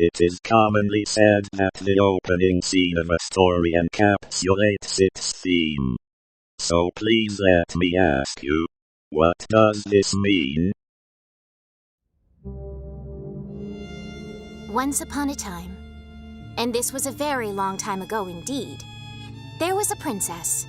It is commonly said that the opening scene of a story encapsulates its theme. So please let me ask you, what does this mean? Once upon a time, and this was a very long time ago indeed, there was a princess.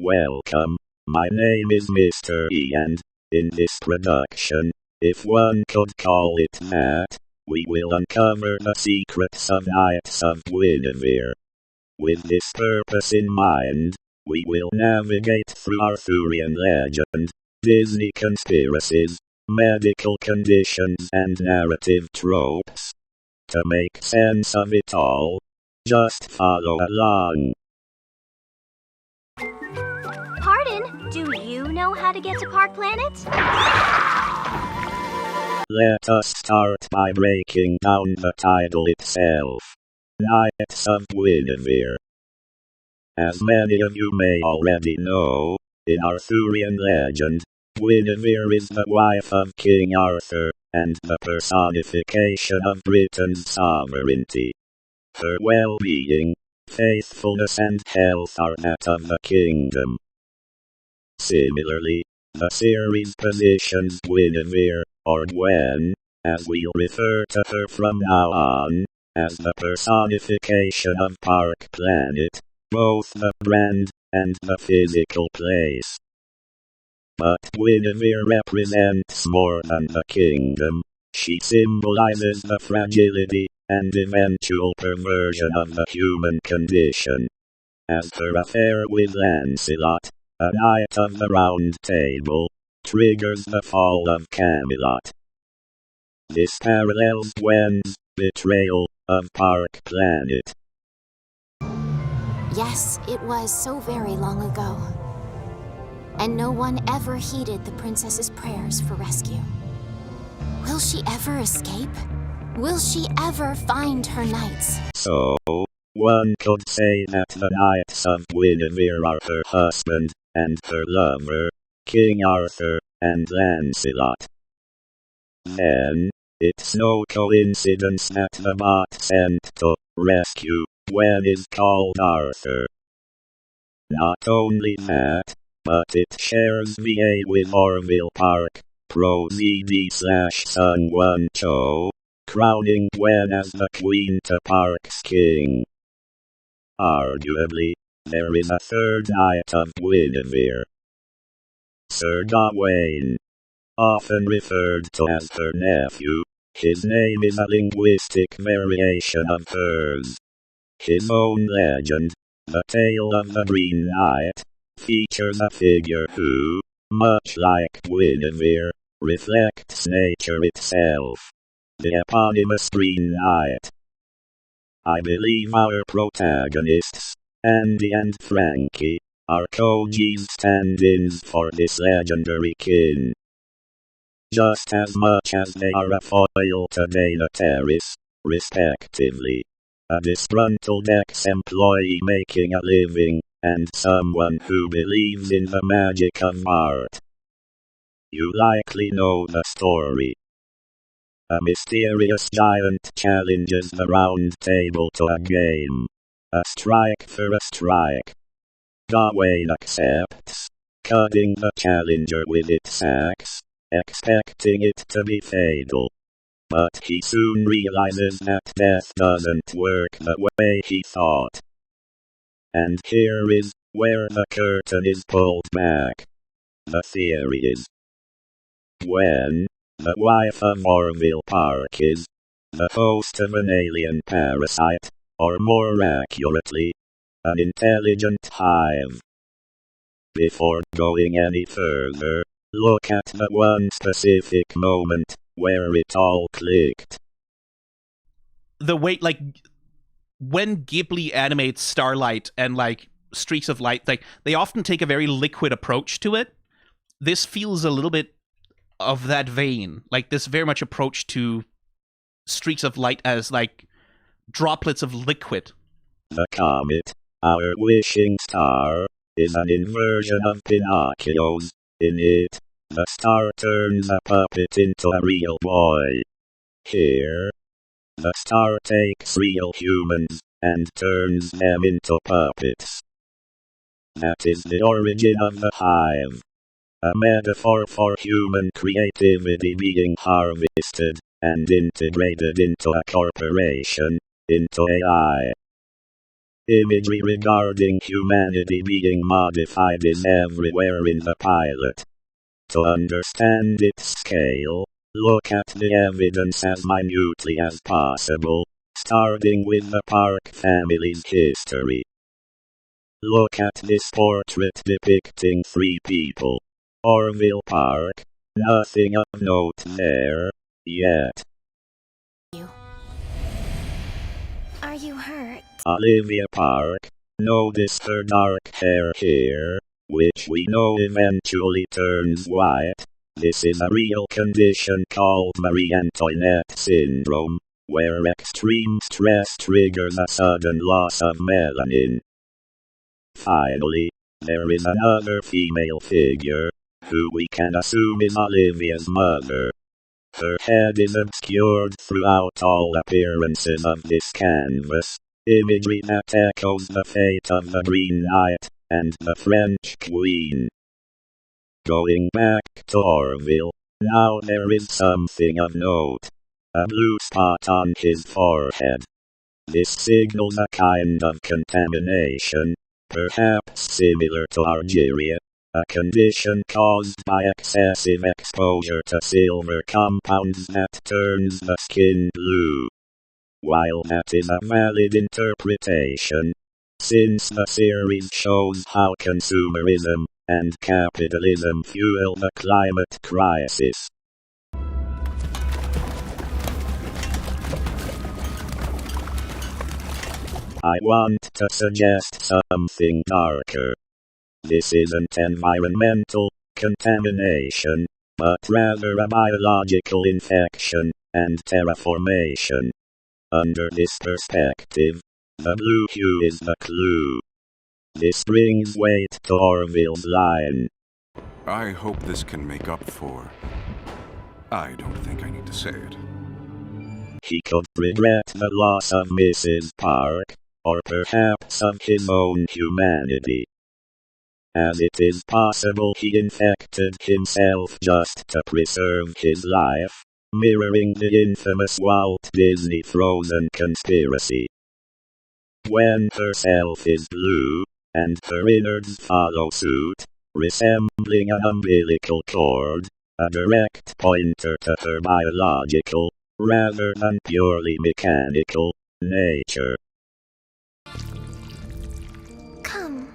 Welcome, my name is Mr. E, and in this production, if one could call it that, we will uncover the secrets of Knights of Guinevere. With this purpose in mind, we will navigate through Arthurian legend, Disney conspiracies, medical conditions and narrative tropes. To make sense of it all, just follow along. Pardon, do you know how to get to Park Planet? Let us start by breaking down the title itself. Knights of Guinevere. As many of you may already know, in Arthurian legend, Guinevere is the wife of King Arthur, and the personification of Britain's sovereignty. Her well-being, faithfulness and health are that of the kingdom. Similarly, the series positions Guinevere, or Gwen, as we'll refer to her from now on, as the personification of Park Planet, both the brand and the physical place. But Guinevere represents more than the kingdom. She symbolizes the fragility and eventual perversion of the human condition. As her affair with Lancelot, a knight of the Round Table, triggers the fall of Camelot. This parallels Gwen's betrayal of Park Planet. Yes, it was so very long ago. And no one ever heeded the princess's prayers for rescue. Will she ever escape? Will she ever find her knights? So, one could say that the Knights of Guinevere are her husband and her lover, King Arthur and Lancelot. Then, it's no coincidence that the bot sent to rescue Gwen is called Arthur. Not only that, but it shares VA with Orville Park, Pro ZD/Sun 1 Cho, crowning Gwen as the queen to Park's king. Arguably, there is a third Knight of Guinevere. Sir Gawain. Often referred to as her nephew, his name is a linguistic variation of hers. His own legend, the Tale of the Green Knight, features a figure who, much like Guinevere, reflects nature itself. The eponymous Green Knight. I believe our protagonists, Andy and Frankie, are Koji's stand-ins for this legendary kin. Just as much as they are a foil to Daenerys, respectively. A disgruntled ex-employee making a living, and someone who believes in the magic of art. You likely know the story. A mysterious giant challenges the Round Table to a game. A strike for a strike. Gawain accepts, cutting the challenger with its axe, expecting it to be fatal. But he soon realizes that death doesn't work the way he thought. And here is where the curtain is pulled back. The theory is, Gwen, the wife of Orville Park, is the host of an alien parasite, or more accurately, an intelligent hive. Before going any further, look at the one specific moment where it all clicked. The way, like, when Ghibli animates starlight and, like, streaks of light, like, they often take a very liquid approach to it. This feels a little bit of that vein. Like, this very much approach to streaks of light as, like, droplets of liquid. The comet, our wishing star, is an inversion of Pinocchio's. In it, the star turns a puppet into a real boy. Here, the star takes real humans and turns them into puppets. That is the origin of the hive. A metaphor for human creativity being harvested and integrated into a corporation, into AI. Imagery regarding humanity being modified is everywhere in the pilot. To understand its scale, look at the evidence as minutely as possible, starting with the Park family's history. Look at this portrait depicting 3 people. Orville Park, nothing of note there, yet. Are you hurt? Olivia Park, notice her dark hair here, which we know eventually turns white. This is a real condition called Marie Antoinette syndrome, where extreme stress triggers a sudden loss of melanin. Finally, there is another female figure, who we can assume is Olivia's mother. Her head is obscured throughout all appearances of this canvas, imagery that echoes the fate of the Green Knight and the French Queen. Going back to Orville, now there is something of note. A blue spot on his forehead. This signals a kind of contamination, perhaps similar to argyria, a condition caused by excessive exposure to silver compounds that turns the skin blue. While that is a valid interpretation, since the series shows how consumerism and capitalism fuel the climate crisis. I want to suggest something darker. This isn't environmental contamination, but rather a biological infection and terraformation. Under this perspective, the blue hue is the clue. This brings weight to Orville's line. I hope this can make up for... I don't think I need to say it. He could regret the loss of Mrs. Park, or perhaps of his own humanity. As it is possible he infected himself just to preserve his life, mirroring the infamous Walt Disney Frozen conspiracy. Gwen herself is blue, and her innards follow suit, resembling an umbilical cord, a direct pointer to her biological, rather than purely mechanical, nature. Come,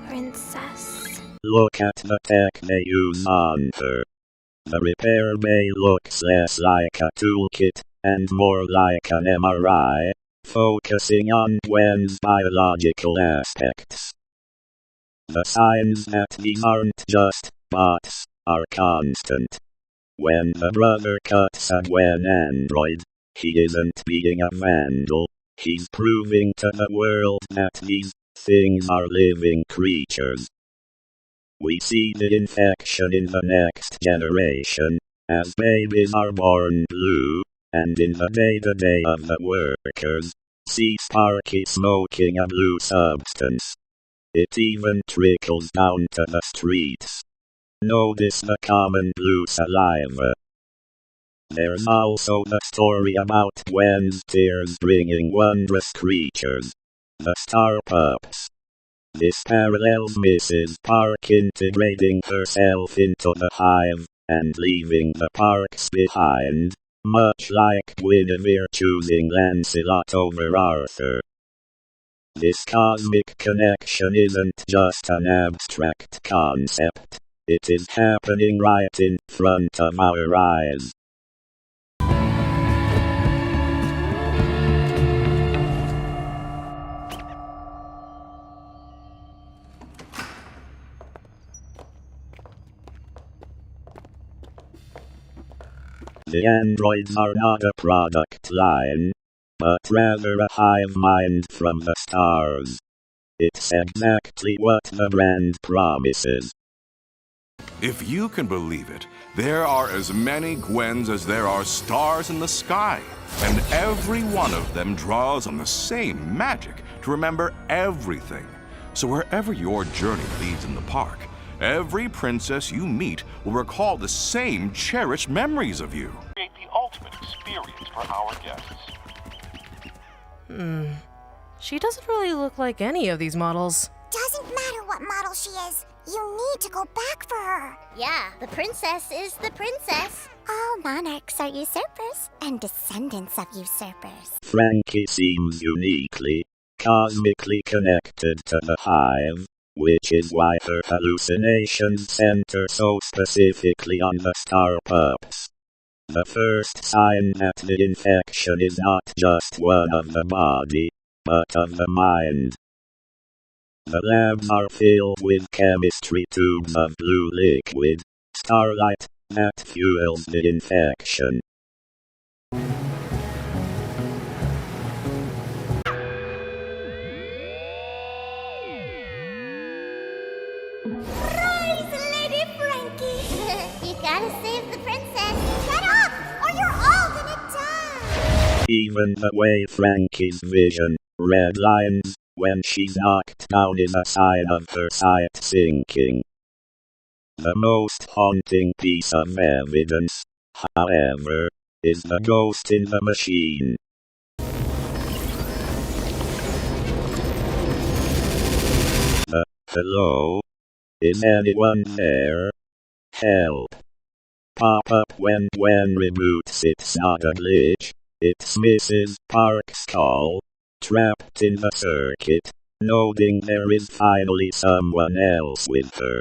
princess. Look at the tech they use on her. The repair bay looks less like a toolkit, and more like an MRI, focusing on Gwen's biological aspects. The signs that these aren't just bots are constant. When the brother cuts a Gwen android, he isn't being a vandal, he's proving to the world that these things are living creatures. We see the infection in the next generation, as babies are born blue, and in the day-to-day of the workers, see Sparky smoking a blue substance. It even trickles down to the streets. Notice the common blue saliva. There's also the story about Gwen's tears bringing wondrous creatures, the star pups. This parallels Mrs. Park integrating herself into the hive, and leaving the parks behind, much like Guinevere choosing Lancelot over Arthur. This cosmic connection isn't just an abstract concept, it is happening right in front of our eyes. The androids are not a product line, but rather a hive mind from the stars. It's exactly what the brand promises. If you can believe it, there are as many Gwens as there are stars in the sky, and every one of them draws on the same magic to remember everything. So wherever your journey leads in the park, every princess you meet will recall the same cherished memories of you. Create the ultimate experience for our guests. She doesn't really look like any of these models. Doesn't matter what model she is. You need to go back for her. Yeah, the princess is the princess. All monarchs are usurpers and descendants of usurpers. Frankie seems uniquely, cosmically connected to the hive, which is why her hallucinations center so specifically on the star pups. The first sign that the infection is not just one of the body, but of the mind. The labs are filled with chemistry tubes of blue liquid, starlight, that fuels the infection. Rise, Lady Frankie! You gotta save the princess. Get up, or you're all gonna die! Even the way Frankie's vision, red lines, when she's knocked down is a sign of her sight sinking. The most haunting piece of evidence, however, is the ghost in the machine. Hello? Is anyone there? Help. Pop up when Gwen reboots. It's not a glitch. It's Mrs. Park's call. Trapped in the circuit, noting there is finally someone else with her.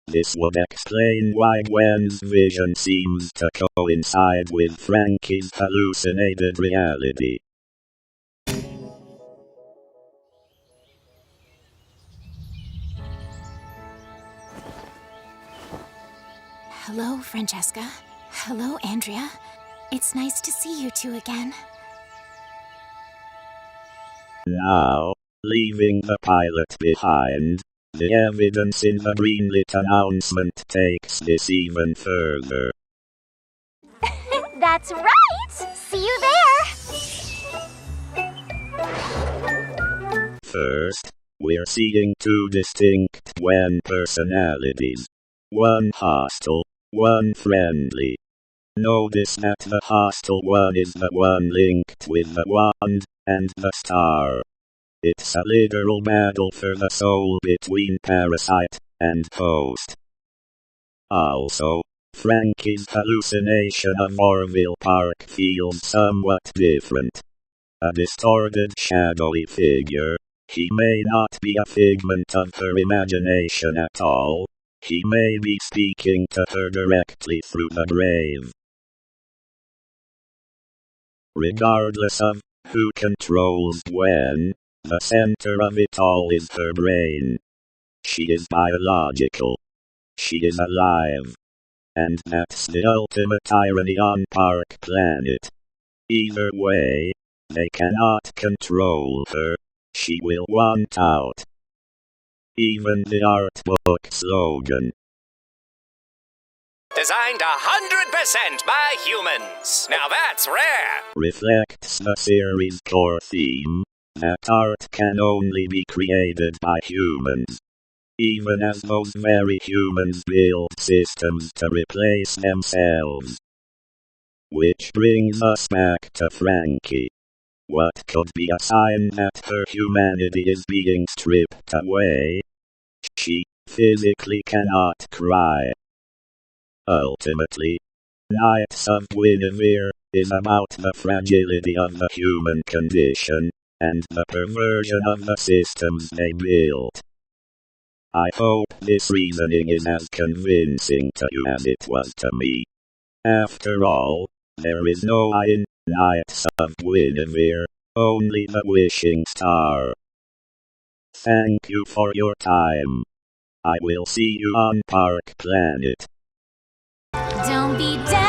This would explain why Gwen's vision seems to coincide with Frankie's hallucinated reality. Hello, Francesca. Hello, Andrea. It's nice to see you two again. Now, leaving the pilot behind, the evidence in the greenlit announcement takes this even further. That's right! See you there! First, we're seeing two distinct Gwen personalities. One hostile, one friendly. Notice that the hostile one is the one linked with the wand and the star. It's a literal battle for the soul between parasite and host. Also, Frankie's hallucination of Orville Park feels somewhat different. A distorted, shadowy figure, he may not be a figment of her imagination at all. He may be speaking to her directly through the grave. Regardless of who controls Gwen, the center of it all is her brain. She is biological. She is alive. And that's the ultimate irony on Park Planet. Either way, they cannot control her. She will want out. Even the art book slogan, designed 100% by humans. Now that's rare. reflects the series' core theme, that art can only be created by humans. Even as those very humans build systems to replace themselves. Which brings us back to Frankie. What could be a sign that her humanity is being stripped away? She physically cannot cry. Ultimately, Knights of Guinevere is about the fragility of the human condition, and the perversion of the systems they built. I hope this reasoning is as convincing to you as it was to me. After all, there is no I in Knights of Guinevere, only the wishing star. Thank you for your time. I will see you on Park Planet. Don't be dead.